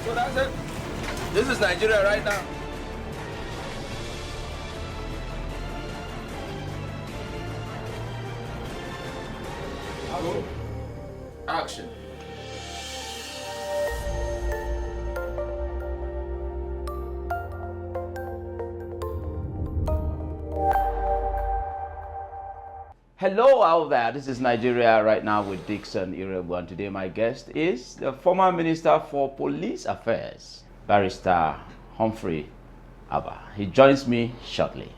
So that's it. This is Nigeria right now. Action. Hello out there, this is Nigeria right now with Dixon Irebu, and today my guest is the former Minister for Police Affairs, Barrister Humphrey Abah. He joins me shortly.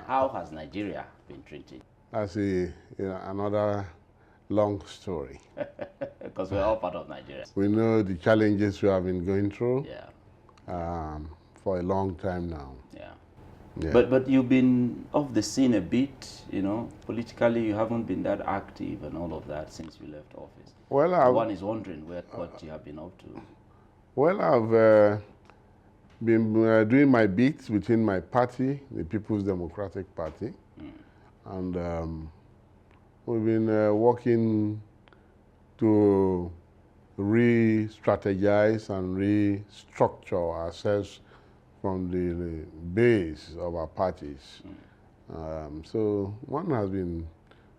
How has Nigeria been treated? That's another long story. Because we're all part of Nigeria. We know the challenges we have been going through for a long time now. Yeah. Yeah. But you've been off the scene a bit, you know, politically you haven't been that active and all of that since you left office. Well, one is wondering what you have been up to. Well, I've been doing my bit within my party, the People's Democratic Party, and we've been working to re-strategize and restructure ourselves from the base of our parties. So one has been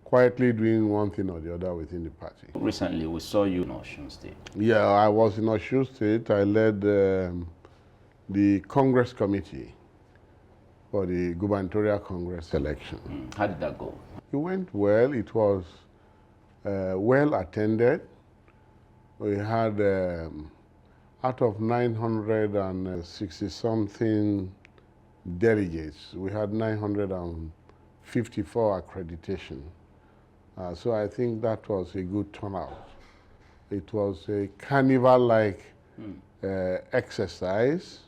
quietly doing one thing or the other within the party. Recently, we saw you in Osun State. Yeah, I was in Osun State. I led the Congress Committee for the gubernatorial Congress election. How did that go? It went well. It was well attended. We had, out of 960-something delegates, we had 954 accreditation. So I think that was a good turnout. It was a carnival-like exercise.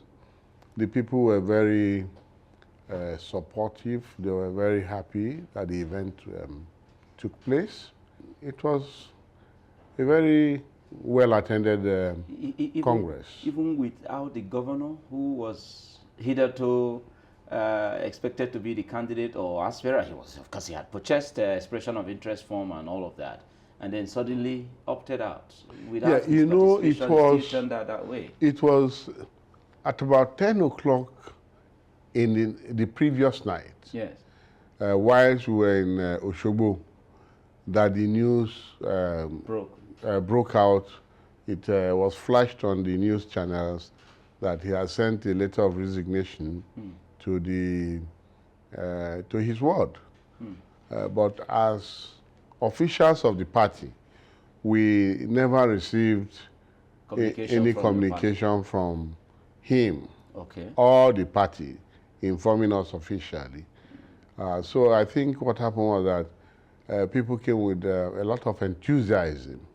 The people were very supportive. They were very happy that the event took place. It was a very well-attended Congress. Even without the governor, who was hitherto expected to be the candidate or aspirant, he was, of course, he had purchased the expression of interest form and all of that, and then suddenly opted out. Without yeah, you know, it was turned out that way. It was at about 10 o'clock in the previous night. Yes. Whilst we were in Osogbo, that the news broke out. It was flashed on the news channels that he had sent a letter of resignation to his ward. But as officials of the party, we never received any communication from him or the party informing us officially. So I think what happened was that people came with a lot of enthusiasm.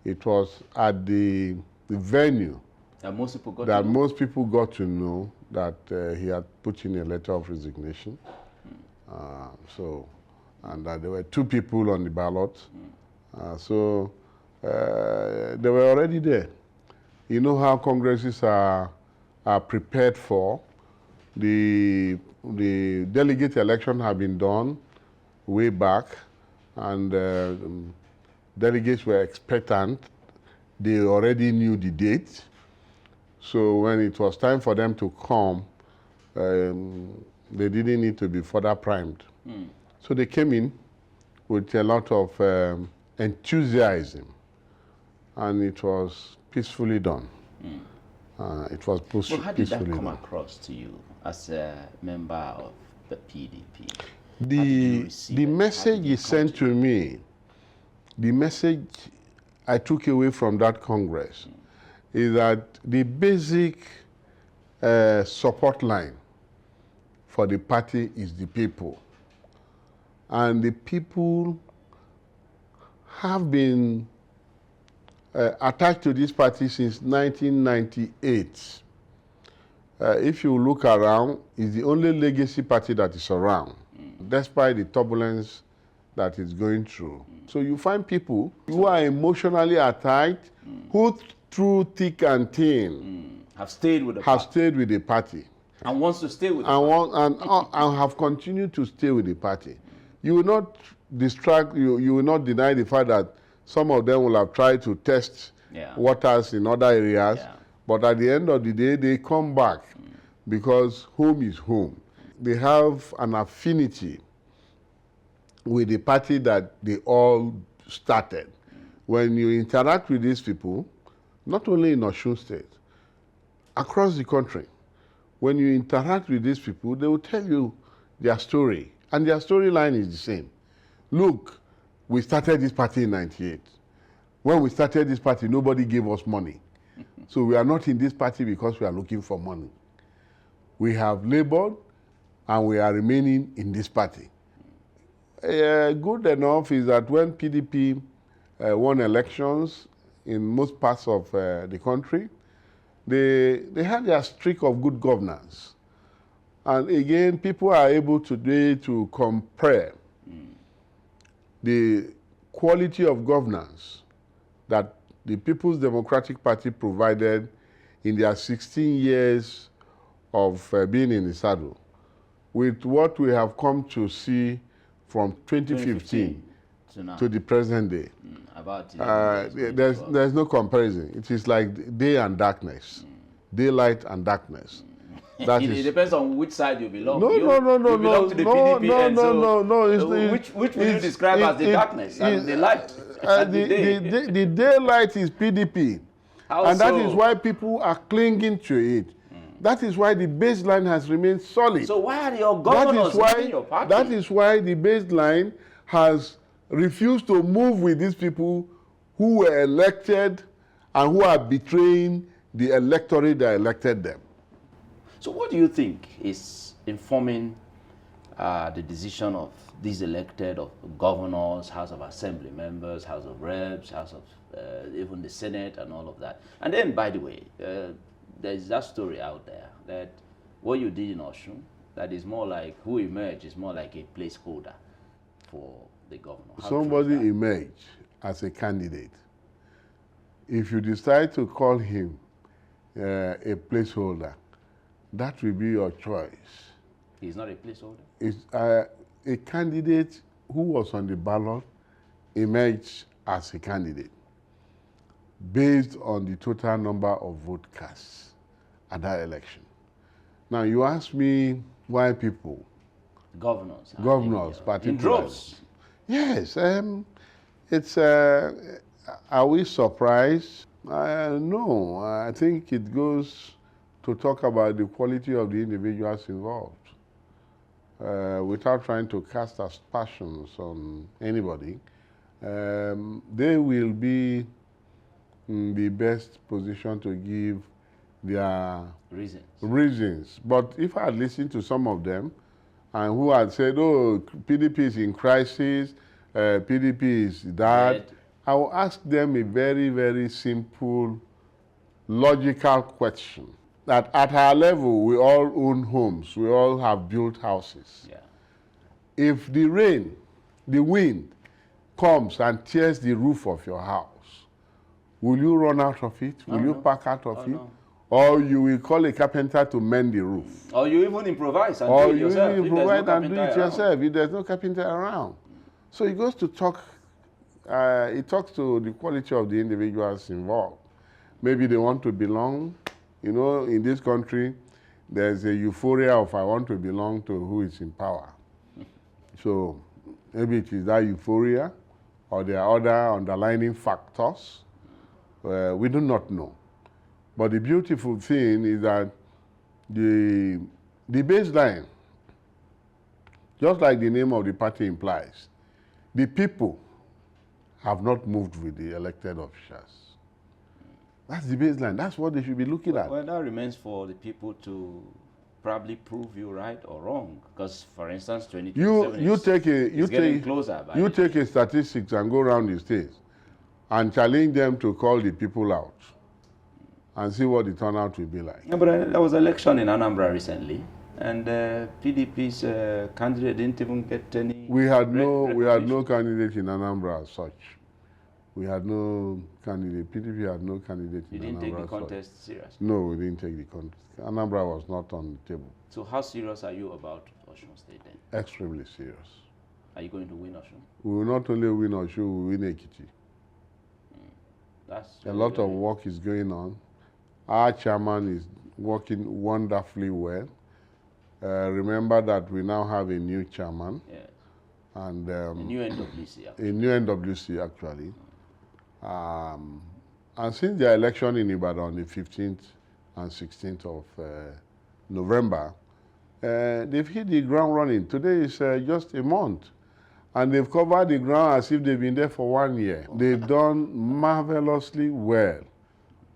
It was at the venue that most people got to know that he had put in a letter of resignation. And that there were 2 people on the ballot. So they were already there. You know how congresses are prepared for. The delegate election had been done way back, and delegates were expectant. They already knew the date. So when it was time for them to come, they didn't need to be further primed. So they came in with a lot of enthusiasm, and it was peacefully done. It was peacefully done. How did that come across to you as a member of the PDP? The message he sent to me, the message I took away from that Congress is that the basic support line for the party is the people. And the people have been attached to this party since 1998. If you look around, it's the only legacy party that is around, despite the turbulence that it's going through. So you find people who are emotionally attached, who through thick and thin have stayed with the party. And wants to stay with and have continued to stay with the party. you will not distract, you will not deny the fact that some of them will have tried to test waters in other areas, but at the end of the day, they come back because home is home. They have an affinity with the party that they all started. When you interact with these people, not only in Osun State, across the country, when you interact with these people, they will tell you their story, and their storyline is the same. Look, we started this party in '98. When we started this party, nobody gave us money. So we are not in this party because we are looking for money. We have labored, and we are remaining in this party. Good enough is that when PDP won elections in most parts of the country, they had their streak of good governance. And again, people are able today to compare the quality of governance that the People's Democratic Party provided in their 16 years of being in the saddle with what we have come to see from 2015 to the present day. There's no comparison. It is like day and darkness, daylight and darkness. It depends on which side you belong. No. You belong to the PDP, no. Which would you describe as the darkness and the light? The daylight is PDP. And that is why people are clinging to it. That is why the baseline has remained solid. So why are your governors leaving your party? That is why the baseline has refused to move with these people who were elected and who are betraying the electorate that elected them. So what do you think is informing the decision of these elected of governors, House of Assembly members, House of Reps, House of even the Senate and all of that? And then, by the way, there's that story out there that what you did in Osun, that is more like who emerged is more like a placeholder for the governor. Somebody emerged as a candidate. If you decide to call him a placeholder, that will be your choice. He's not a placeholder? It's, a candidate who was on the ballot emerged as a candidate based on the total number of vote cast at that election. Now, you ask me why people... Governors, particularly. In droves. Yes. It's... are we surprised? No. I think it goes to talk about the quality of the individuals involved. Without trying to cast aspersions on anybody, they will be in the best position to give their reasons. But if I had listened to some of them and who had said, oh, PDP is in crisis, PDP is that, I will ask them a very, very simple, logical question. That at our level, we all own homes, we all have built houses. Yeah. If the rain, the wind comes and tears the roof of your house, will you run out of it? Will you pack out of it? No. Or you will call a carpenter to mend the roof? Or you even improvise and do it yourself. Or you improvise and do it yourself if there's no carpenter around. So it goes to talk, it talks to the quality of the individuals involved. Maybe they want to belong. You know, in this country, there's a euphoria of I want to belong to who is in power. So maybe it is that euphoria or there are other underlying factors. We do not know. But the beautiful thing is that the baseline, just like the name of the party implies, the people have not moved with the elected officials. That's the baseline. That's what they should be looking at. Well, that remains for the people to probably prove you right or wrong. Because, for instance, 2027 is getting closer. You take a statistics and go around the states and challenge them to call the people out and see what the turnout will be like. Yeah, but there was an election in Anambra recently, and PDP's candidate didn't even get any. We had no candidate in Anambra as such. We had no candidate. PDP had no candidate in Anambra. You didn't take the contest seriously? No, we didn't take the contest. Anambra was not on the table. So how serious are you about Osun State then? Extremely serious. Are you going to win Osun? We will not only win Osun, we will win Ekiti. That's a lot of work is going on. Our chairman is working wonderfully well. Remember that we now have a new chairman. Yes. And a new NWC, actually. A new NWC, actually. And since the election in Ibadan on the 15th and 16th of November, they've hit the ground running. Today is just a month. And they've covered the ground as if they've been there for 1 year. They've done marvelously well.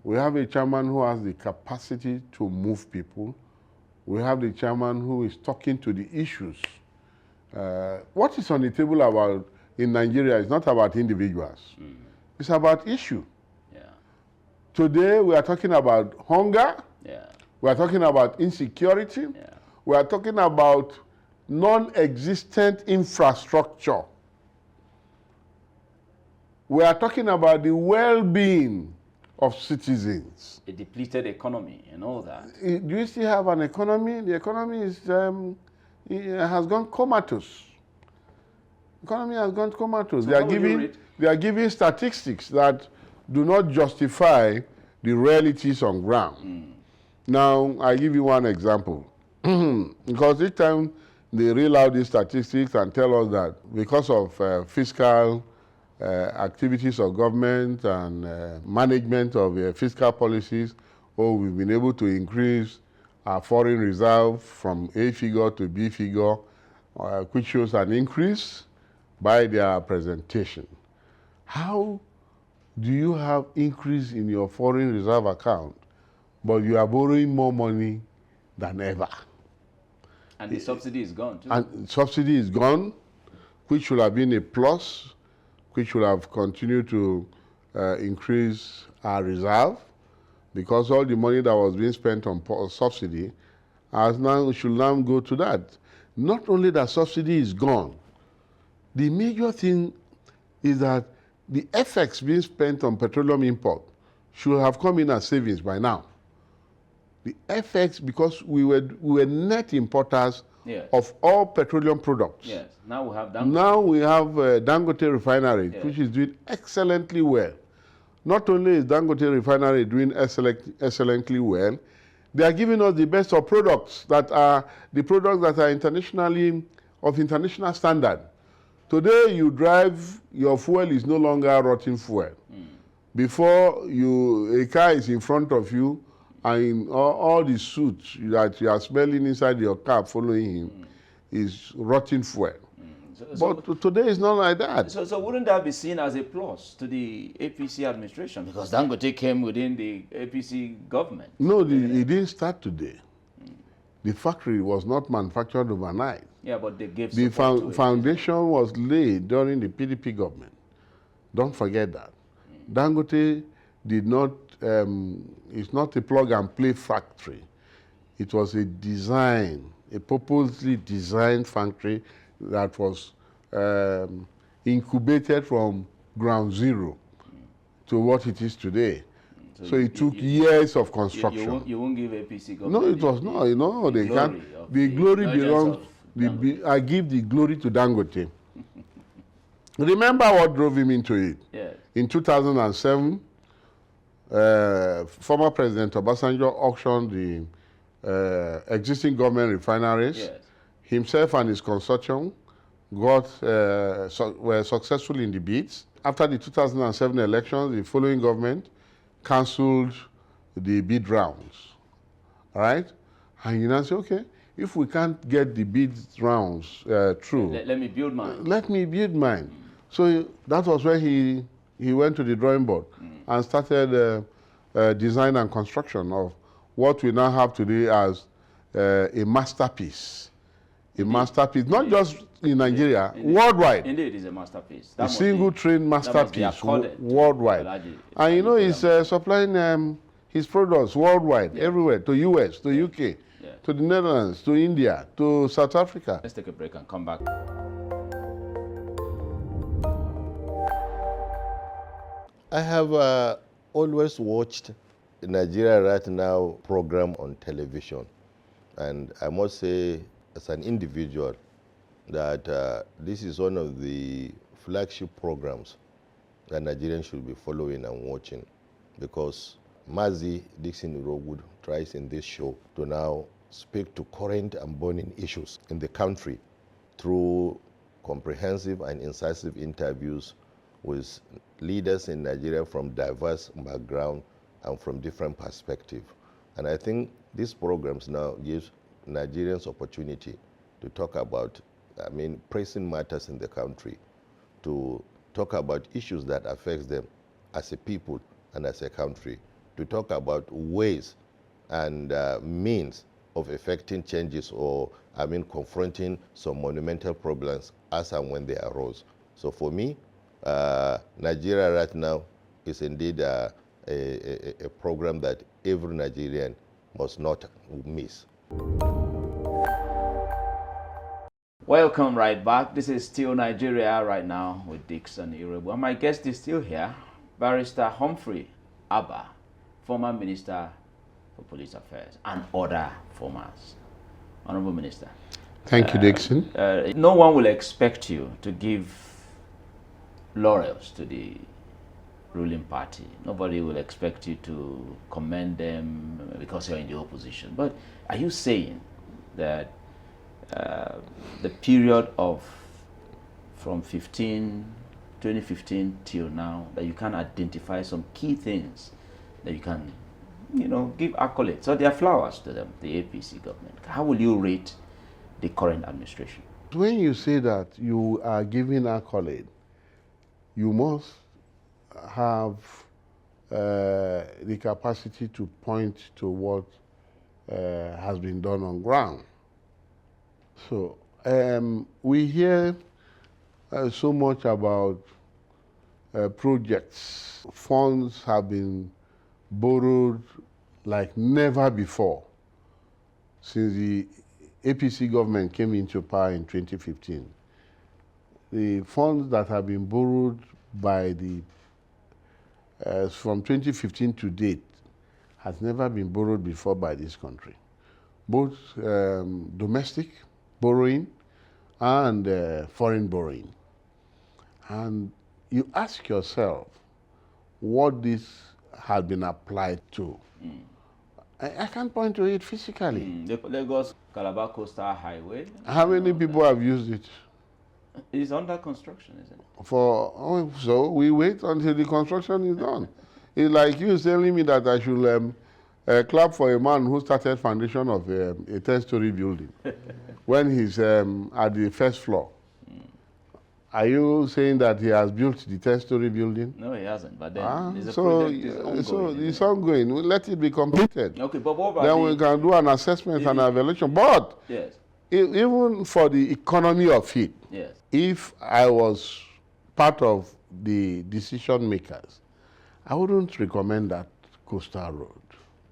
We have a chairman who has the capacity to move people. We have the chairman who is talking to the issues. What is on the table about in Nigeria is not about individuals. It's about issue. Yeah. Today we are talking about hunger. Yeah. We are talking about insecurity. Yeah. We are talking about non-existent infrastructure. We are talking about the well-being of citizens. A depleted economy and all that. Do you still have an economy? The economy is has gone comatose. Economy has gone comatose. So they are giving statistics that do not justify the realities on ground. Now, I give you one example. Because each time they reel out these statistics and tell us that because of fiscal activities of government and management of fiscal policies, we've been able to increase our foreign reserve from A figure to B figure, which shows an increase by their presentation. How do you have increase in your foreign reserve account, but you are borrowing more money than ever? And the subsidy is gone too. And subsidy is gone, which should have been a plus, which should have continued to increase our reserve, because all the money that was being spent on subsidy should now go to that. Not only that subsidy is gone, the major thing is that the FX being spent on petroleum import should have come in as savings by now. The FX, because we were net importers of all petroleum products. Yes. Now we have Dangote. Now we have Dangote Refinery, which is doing excellently well. Not only is Dangote Refinery doing excellently well, they are giving us the best of products that are the products that are of international standard. Today you drive, your fuel is no longer rotten fuel. Before a car is in front of you, and all the soot that you are smelling inside your car following him is rotten fuel. But today is not like that. So wouldn't that be seen as a plus to the APC administration? Because Dangote came within the APC government. No, it didn't start today. The factory was not manufactured overnight. Yeah, but they gave the support to it. foundation was laid during the PDP government. Don't forget that. Dangote did not, it's not a plug and play factory. It was a purposely designed factory that was incubated from ground zero to what it is today. So it took years of construction. You won't give APC government. No, it was not. No, they can't. The glory belongs. I give the glory to Dangote. Remember what drove him into it? Yes. In 2007, former President Obasanjo auctioned the existing government refineries. Yes. Himself and his consortium were successful in the bids. After the 2007 elections, the following government cancelled the bid rounds. All right? And you now say, okay, if we can't get the bid rounds through, let me build mine. Let me build mine. So that was when he went to the drawing board and started design and construction of what we now have today as a masterpiece. A masterpiece, not just in Nigeria, worldwide. Indeed, it is a masterpiece. A single train masterpiece worldwide. And you know, he's supplying his products worldwide, everywhere, to US, to UK, to the Netherlands, to India, to South Africa. Let's take a break and come back. I have always watched the Nigeria Right Now program on television. And I must say, as an individual, that this is one of the flagship programs that Nigerians should be following and watching, because Mazi Dixon Irowood tries in this show to now speak to current and burning issues in the country through comprehensive and incisive interviews with leaders in Nigeria from diverse backgrounds and from different perspectives. And I think these programs now give Nigerians opportunity to talk about, pressing matters in the country, to talk about issues that affect them as a people and as a country, to talk about ways and means of effecting changes or, confronting some monumental problems as and when they arose. So for me, Nigeria right now is indeed a program that every Nigerian must not miss. Welcome right back. This is still Nigeria right now with Dixon Irowood. And my guest is still here, Barrister Humphrey Abah, former Minister for Police Affairs and other formers. Honorable Minister. Thank you, Dixon. No one will expect you to give laurels to the ruling party. Nobody will expect you to commend them because you're in the opposition. But are you saying that the period of from 2015 till now, that you can identify some key things that you can, give accolades, so there are flowers to them, the APC government? How will you rate the current administration? When you say that you are giving accolade, you must have the capacity to point to what has been done on ground. So we hear so much about projects. Funds have been borrowed like never before since the APC government came into power in 2015. The funds that have been borrowed by the from 2015 to date has never been borrowed before by this country, both domestic borrowing and foreign borrowing. And you ask yourself what this has been applied to. I can't point to it physically. The Lagos-Calabar Coastal Highway. How many people have used it? It's under construction, isn't it? So we wait until the construction is done. It's like you telling me that I should clap for a man who started foundation of a 10-story building when he's at the first floor. Are you saying that he has built the 10-story building? No, he hasn't. But then it's ongoing. We'll let it be completed. Okay, but what about then we can do an assessment and evaluation. But yes, even for the economy of it, yes, if I was part of the decision makers, I wouldn't recommend that coastal road.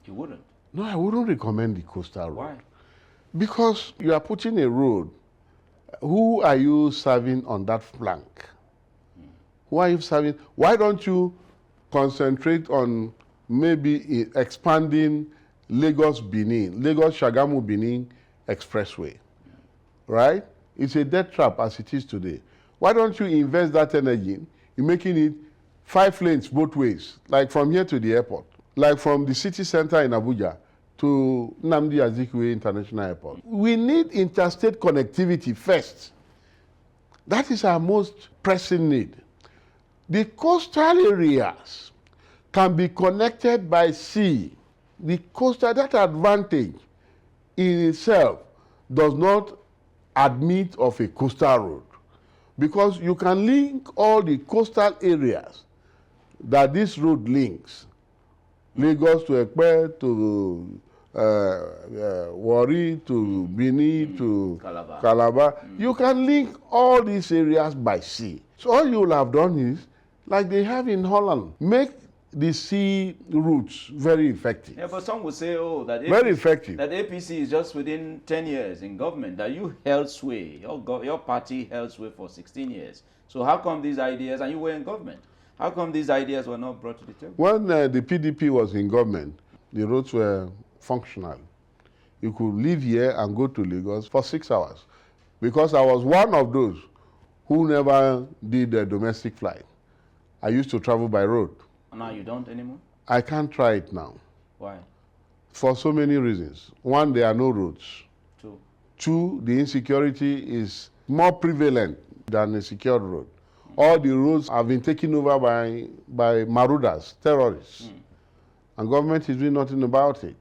You wouldn't? No, I wouldn't recommend the coastal road. Why? Because you are putting a road. Who are you serving on that flank? Who are you serving? Why don't you concentrate on maybe expanding Lagos-Shagamu-Benin Expressway, right? It's a death trap as it is today. Why don't you invest that energy in making it 5 lanes both ways, like from here to the airport, like from the city center in Abuja to Nnamdi Azikiwe International Airport? We need interstate connectivity first. That is our most pressing need. The coastal areas can be connected by sea. The coastal, that advantage in itself does not admit of a coastal road, because you can link all the coastal areas that this road links, Lagos to Ekpe, to Warri, to Benin, to Calabar. You can link all these areas by sea. So all you will have done is, like they have in Holland, make the sea routes very effective. Yeah, but some would say, that very effective. That APC is just within 10 years in government, that you held sway, your party held sway for 16 years. So how come these ideas, and you were in government, how come these ideas were not brought to the table? When the PDP was in government, the roads were functional. You could live here and go to Lagos for 6 hours. Because I was one of those who never did a domestic flight. I used to travel by road. And now you don't anymore? I can't try it now. Why? For so many reasons. One, there are no roads. Two, the insecurity is more prevalent than a secured road. All the roads have been taken over by marauders, terrorists. And government is doing nothing about it.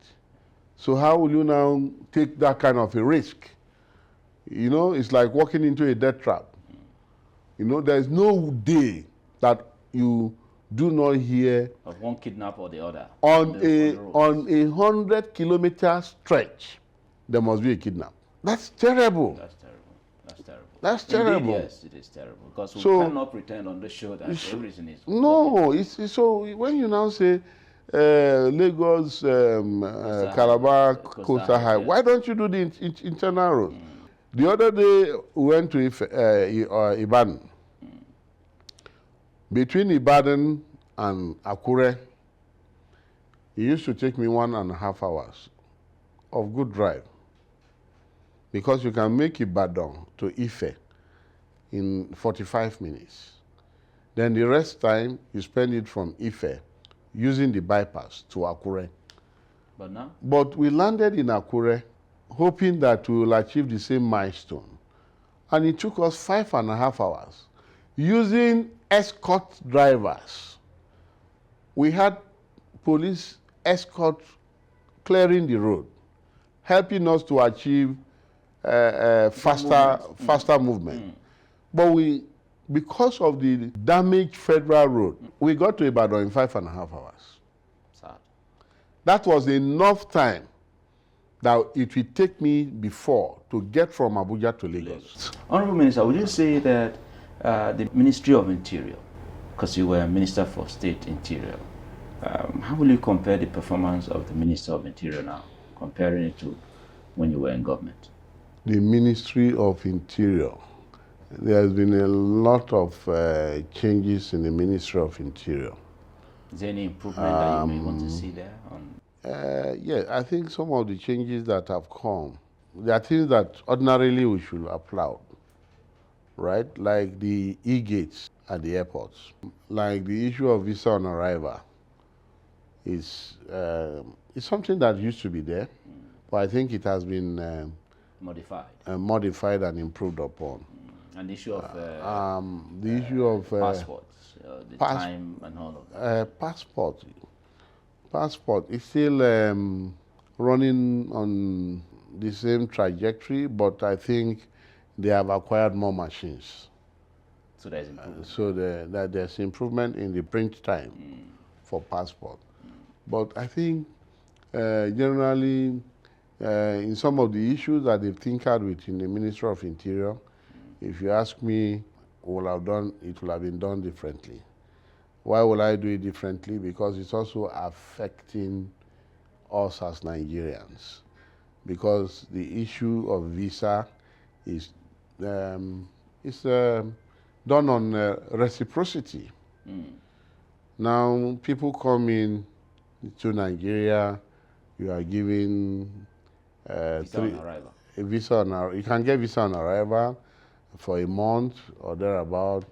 So how will you now take that kind of a risk? You know, it's like walking into a death trap. You know, there's no day that you do not hear of one kidnap or the other. On a 100-kilometer stretch, there must be a kidnap. That's terrible. That's terrible. That's terrible. That's terrible. Indeed, yes, it is terrible. Because we cannot pretend on the show that everything is no, it's so when you now say Lagos, Calabar, Coastal High, why don't you do the internal road? The other day we went to Ibadan. Between Ibadan and Akure, it used to take me 1.5 hours of good drive. Because you can make Ibadan to Ife in 45 minutes. Then the rest time, you spend it from Ife using the bypass to Akure. But now? But we landed in Akure hoping that we will achieve the same milestone. And it took us 5.5 hours using escort drivers. We had police escort clearing the road, helping us to achieve faster movement. But because of the damaged federal road, we got to Ibadan in 5.5 hours. Sad. That was enough time that it will take me before to get from Abuja to Lagos. Honorable Minister, would you say that the Ministry of Interior, because you were Minister for State Interior, how will you compare the performance of the Minister of Interior now, comparing it to when you were in government? The Ministry of Interior, there has been a lot of changes in the Ministry of Interior. Is there any improvement that you may want to see there? Yeah, I think some of the changes that have come, there are things that ordinarily we should applaud, right? Like the e-gates at the airports, like the issue of visa on arrival is something that used to be there, but I think it has been modified and improved upon. And the issue of passports, the time and all of that. Passport is still running on the same trajectory, but I think they have acquired more machines. So there's improvement. So there's improvement in the print time for passport. But I think generally in some of the issues that they've tinkered with in the Ministry of Interior, if you ask me, it will have been done differently. Why will I do it differently? Because it's also affecting us as Nigerians. Because the issue of visa is done on reciprocity. Now, people come in to Nigeria, you are given visa on arrival. You can get visa on arrival for a month or thereabout,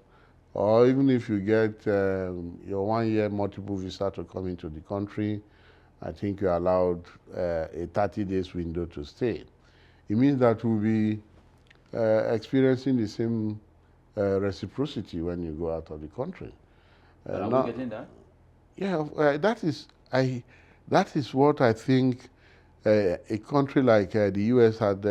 or even if you get your 1-year multiple visa to come into the country, I think you're allowed a 30 days window to stay. It means that we'll be experiencing the same reciprocity when you go out of the country. Are we getting that? Yeah, that is what I think a country like the US had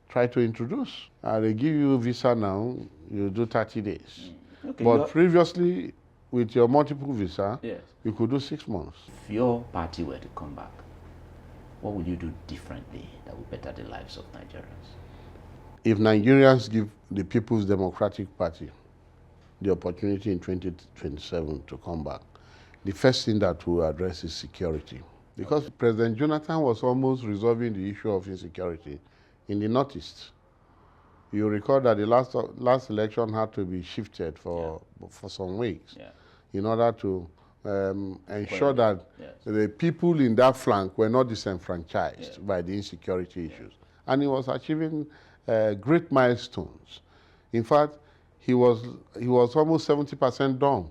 tried to introduce. They give you a visa now, you do 30 days. Okay, but previously, with your multiple visa, you could do 6 months. If your party were to come back, what would you do differently that would better the lives of Nigerians? If Nigerians give the People's Democratic Party the opportunity in 2027 to come back, the first thing that we'll address is security. Because President Jonathan was almost resolving the issue of insecurity in the Northeast. You recall that the last election had to be shifted for some weeks in order to ensure that the people in that flank were not disenfranchised by the insecurity issues. And he was achieving great milestones. In fact, he was almost 70% done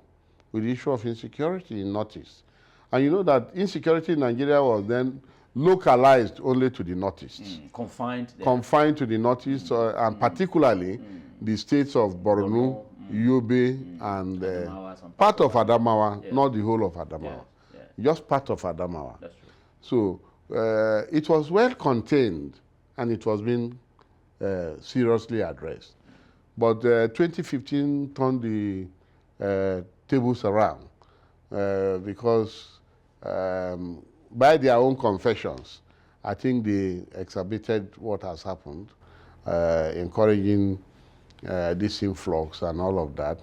with the issue of insecurity in Northeast. And you know that insecurity in Nigeria was then localized only to the Northeast. Confined there. Confined to the Northeast, and particularly the states of Borno, Yobe, and part of Adamawa, not the whole of Adamawa. Just part of Adamawa. That's true. So it was well contained, and it was being seriously addressed. But 2015 turned the tables around because by their own confessions, I think they exhibited what has happened, encouraging this influx and all of that.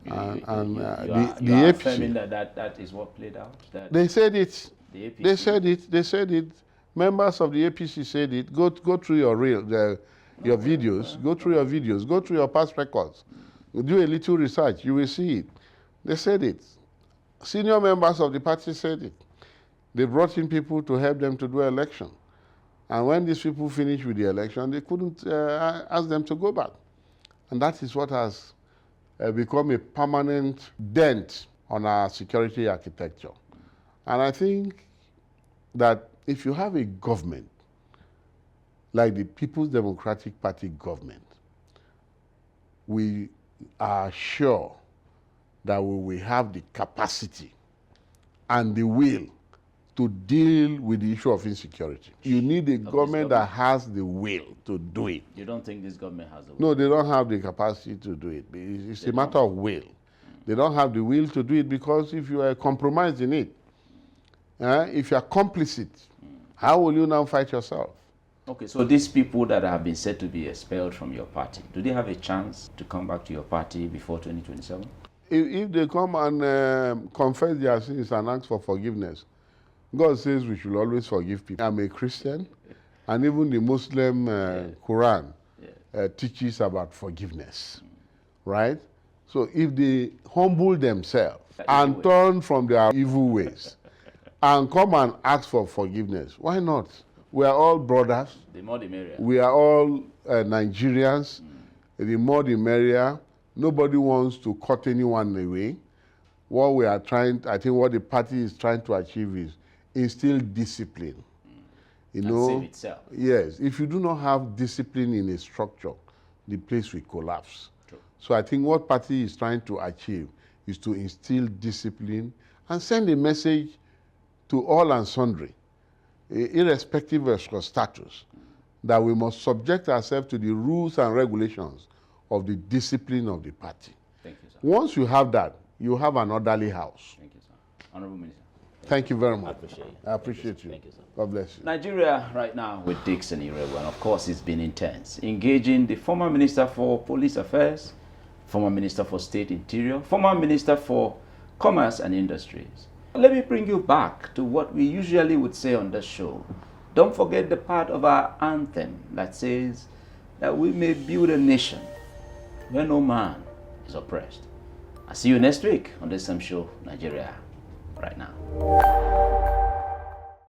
You are affirming that is what played out? They said it. The APC. They said it. Members of the APC said it. Go through your videos. Go through your videos. Go through your past records. Do a little research. You will see it. They said it. Senior members of the party said it. They brought in people to help them to do election. And when these people finished with the election, they couldn't ask them to go back. And that is what has become a permanent dent on our security architecture. And I think that if you have a government like the People's Democratic Party government, we are sure that we will have the capacity and the will to deal with the issue of insecurity. You need a government that has the will to do it. You don't think this government has the will? No, they don't have the capacity to do it. It's a matter of will. They don't have the will to do it because if you are compromised in it, if you are complicit, how will you now fight yourself? Okay, so these people that have been said to be expelled from your party, do they have a chance to come back to your party before 2027? If they come and confess their sins and ask for forgiveness, God says we should always forgive people. I'm a Christian, and even the Muslim Quran teaches about forgiveness, right? So if they humble themselves and turn from their evil ways and come and ask for forgiveness, why not? We are all brothers. The more the merrier. We are all Nigerians. The more the merrier. Nobody wants to cut anyone away. What we are trying, I think what the party is trying to achieve is instill discipline. You know, save itself. Yes. If you do not have discipline in a structure, the place will collapse. True. So I think what party is trying to achieve is to instill discipline and send a message to all and sundry, irrespective of your status, that we must subject ourselves to the rules and regulations of the discipline of the party. Thank you, sir. Once you have that, you have an orderly house. Thank you, sir. Honorable Minister. Thank you very much. I appreciate you. Thank you. Thank you, sir. God bless you. Nigeria right now with Dixon Irebu, and of course it's been intense, engaging the former Minister for Police Affairs, former Minister for State Interior, former Minister for Commerce and Industries. Let me bring you back to what we usually would say on this show. Don't forget the part of our anthem that says that we may build a nation where no man is oppressed. I'll see you next week on this same show, Nigeria Right Now.